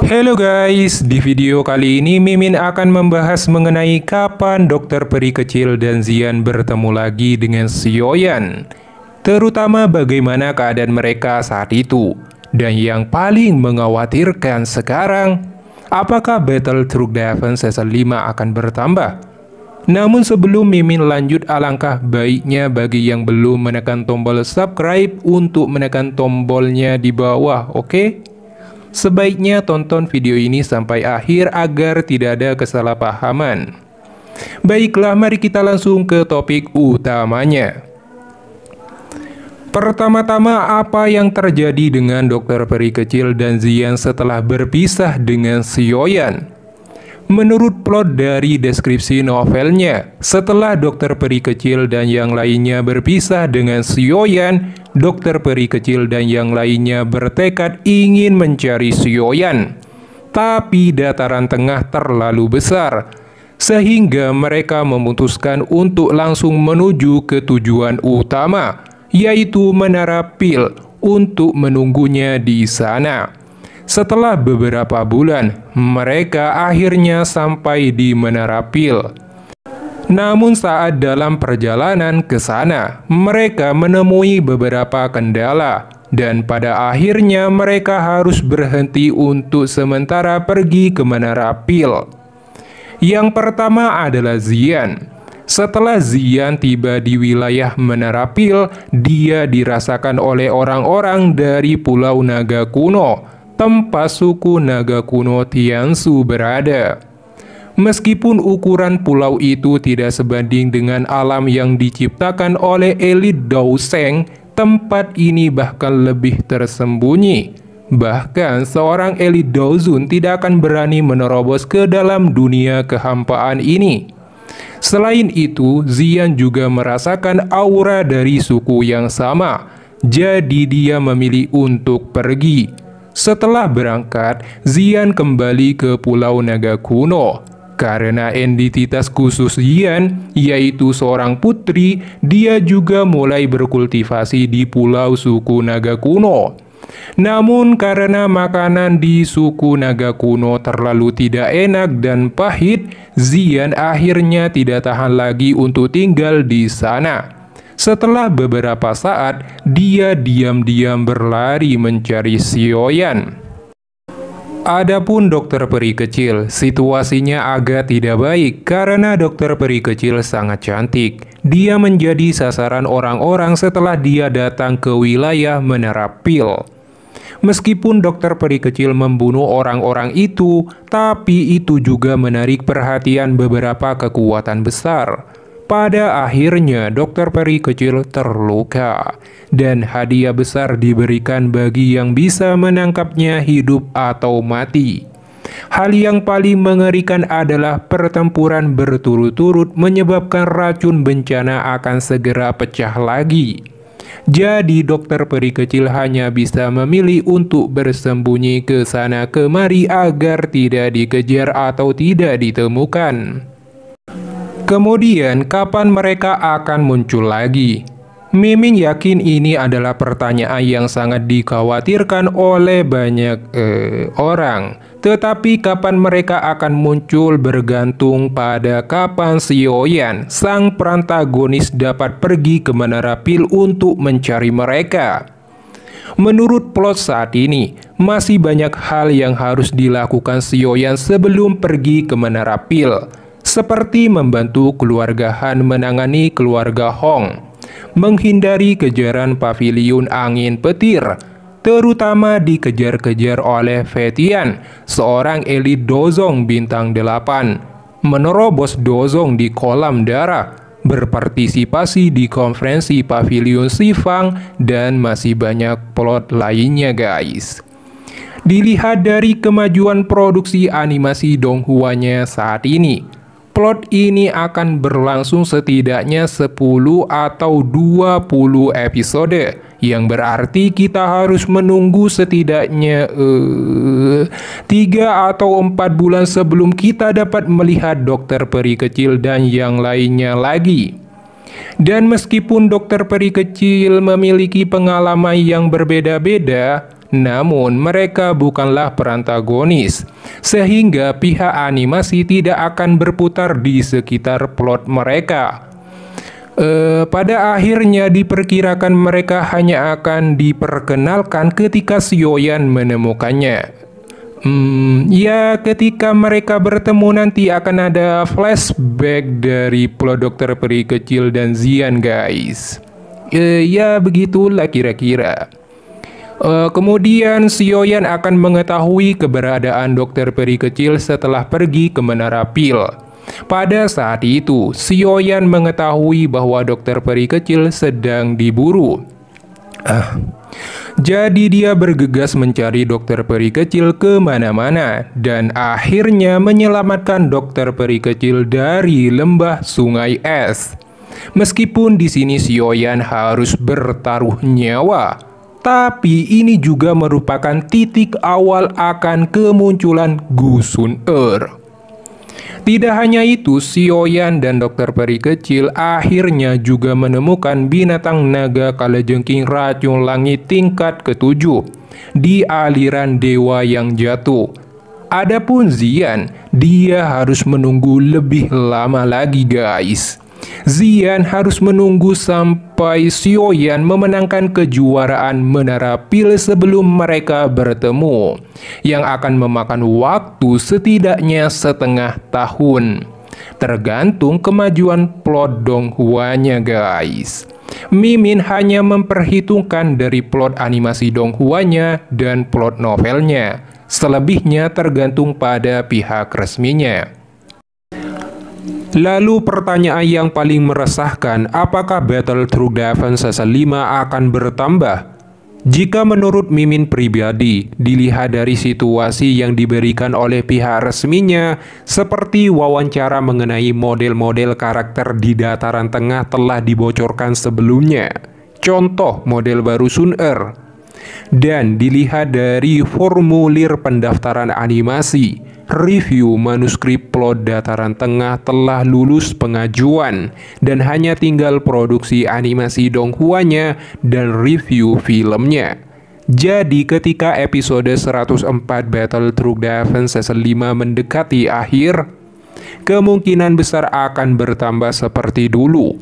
Halo guys, di video kali ini Mimin akan membahas mengenai kapan Dokter Peri Kecil dan Zian bertemu lagi dengan Sioyan. Terutama bagaimana keadaan mereka saat itu. Dan yang paling mengkhawatirkan sekarang, apakah Battle Truk Draven Season 5 akan bertambah? Namun sebelum Mimin lanjut, alangkah baiknya bagi yang belum menekan tombol subscribe untuk menekan tombolnya di bawah, oke? Sebaiknya tonton video ini sampai akhir agar tidak ada kesalahpahaman. Baiklah, mari kita langsung ke topik utamanya. Pertama-tama, apa yang terjadi dengan Dokter Peri Kecil dan Zian setelah berpisah dengan Sioyan? Menurut plot dari deskripsi novelnya, setelah Dokter Peri Kecil dan yang lainnya berpisah dengan Sioyan, Dokter Peri Kecil dan yang lainnya bertekad ingin mencari Sioyan. Tapi dataran tengah terlalu besar, sehingga mereka memutuskan untuk langsung menuju ke tujuan utama, yaitu Menara Pil, untuk menunggunya di sana. Setelah beberapa bulan, mereka akhirnya sampai di Menara Pil. Namun saat dalam perjalanan ke sana, mereka menemui beberapa kendala, dan pada akhirnya mereka harus berhenti untuk sementara pergi ke Menara Pil. Yang pertama adalah Zian. Setelah Zian tiba di wilayah Menara Pil, dia dirasakan oleh orang-orang dari Pulau Naga Kuno, tempat suku Naga Kuno Tiansu berada. Meskipun ukuran pulau itu tidak sebanding dengan alam yang diciptakan oleh elit Daoseng, tempat ini bahkan lebih tersembunyi. Bahkan seorang elit Daozun tidak akan berani menerobos ke dalam dunia kehampaan ini. Selain itu, Zian juga merasakan aura dari suku yang sama, jadi dia memilih untuk pergi. Setelah berangkat, Zian kembali ke Pulau Naga Kuno. Karena identitas khusus Zian, yaitu seorang putri, dia juga mulai berkultivasi di Pulau Suku Naga Kuno. Namun karena makanan di suku Naga Kuno terlalu tidak enak dan pahit, Zian akhirnya tidak tahan lagi untuk tinggal di sana. Setelah beberapa saat, dia diam-diam berlari mencari Sioyan. Adapun Dokter Peri Kecil, situasinya agak tidak baik karena Dokter Peri Kecil sangat cantik. Dia menjadi sasaran orang-orang setelah dia datang ke wilayah Menara Pil. Meskipun Dokter Peri Kecil membunuh orang-orang itu, tapi itu juga menarik perhatian beberapa kekuatan besar. Pada akhirnya, Dokter Peri Kecil terluka, dan hadiah besar diberikan bagi yang bisa menangkapnya hidup atau mati. Hal yang paling mengerikan adalah pertempuran berturut-turut menyebabkan racun bencana akan segera pecah lagi. Jadi Dokter Peri Kecil hanya bisa memilih untuk bersembunyi ke sana kemari agar tidak dikejar atau tidak ditemukan. Kemudian, kapan mereka akan muncul lagi? Mimin yakin ini adalah pertanyaan yang sangat dikhawatirkan oleh banyak orang. Tetapi kapan mereka akan muncul bergantung pada kapan Sioyan, sang protagonis, dapat pergi ke Menara Pil untuk mencari mereka. Menurut plot saat ini, masih banyak hal yang harus dilakukan Sioyan sebelum pergi ke Menara Pil. Seperti membantu keluarga Han menangani keluarga Hong, menghindari kejaran pavilion angin petir, terutama dikejar-kejar oleh Fetian, seorang elit Dozong bintang 8, menerobos Dozong di kolam darah, berpartisipasi di konferensi pavilion Sifang, dan masih banyak plot lainnya guys. Dilihat dari kemajuan produksi animasi Donghuanya saat ini, plot ini akan berlangsung setidaknya 10 atau 20 episode, yang berarti kita harus menunggu setidaknya 3 atau 4 bulan sebelum kita dapat melihat Dokter Peri Kecil dan yang lainnya lagi. Dan meskipun Dokter Peri Kecil memiliki pengalaman yang berbeda-beda, namun mereka bukanlah perantagonis, sehingga pihak animasi tidak akan berputar di sekitar plot mereka. Pada akhirnya diperkirakan mereka hanya akan diperkenalkan ketika Sioyan menemukannya. Ya, ketika mereka bertemu nanti akan ada flashback dari plot Dokter Peri Kecil dan Zian, guys. Ya, begitulah kira-kira. Kemudian Sioyan akan mengetahui keberadaan Dokter Peri Kecil setelah pergi ke Menara Pil. Pada saat itu, Sioyan mengetahui bahwa Dokter Peri Kecil sedang diburu. Jadi dia bergegas mencari Dokter Peri Kecil kemana-mana dan akhirnya menyelamatkan Dokter Peri Kecil dari lembah sungai es. Meskipun di sini Sioyan harus bertaruh nyawa, tapi ini juga merupakan titik awal akan kemunculan Gu Sun-er. Tidak hanya itu, Sioyan dan Dokter Peri Kecil akhirnya juga menemukan binatang naga kalajengking racun langit tingkat ke-7 di aliran dewa yang jatuh. Adapun Zian, dia harus menunggu lebih lama lagi, guys. Zian harus menunggu sampai Sioyan memenangkan kejuaraan Menara Pil sebelum mereka bertemu, yang akan memakan waktu setidaknya setengah tahun. Tergantung kemajuan plot Donghua-nya, guys. Mimin hanya memperhitungkan dari plot animasi Donghua-nya dan plot novelnya. Selebihnya tergantung pada pihak resminya. Lalu pertanyaan yang paling meresahkan, apakah Battle Through Heaven Season 5 akan bertambah? Jika menurut Mimin pribadi, dilihat dari situasi yang diberikan oleh pihak resminya, seperti wawancara mengenai model-model karakter di dataran tengah telah dibocorkan sebelumnya. Contoh model baru Sun-er. Dan dilihat dari formulir pendaftaran animasi, review manuskrip plot dataran tengah telah lulus pengajuan dan hanya tinggal produksi animasi Donghua-nya dan review filmnya. Jadi ketika episode 104 Battle Through Heaven Season 5 mendekati akhir, kemungkinan besar akan bertambah seperti dulu.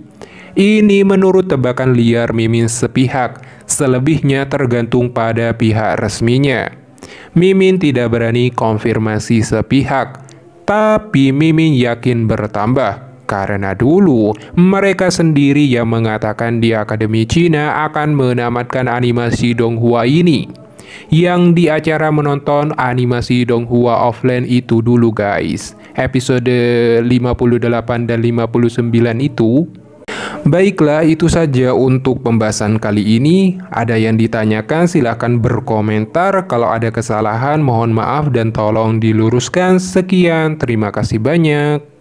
Ini menurut tebakan liar Mimin sepihak, selebihnya tergantung pada pihak resminya. Mimin tidak berani konfirmasi sepihak, tapi Mimin yakin bertambah. Karena dulu mereka sendiri yang mengatakan di Akademi Cina akan menamatkan animasi Donghua ini. Yang di acara menonton animasi Donghua offline itu dulu, guys. Episode 58 dan 59 itu. Baiklah, itu saja untuk pembahasan kali ini. Ada yang ditanyakan, silahkan berkomentar. Kalau ada kesalahan, mohon maaf dan tolong diluruskan. Sekian, terima kasih banyak.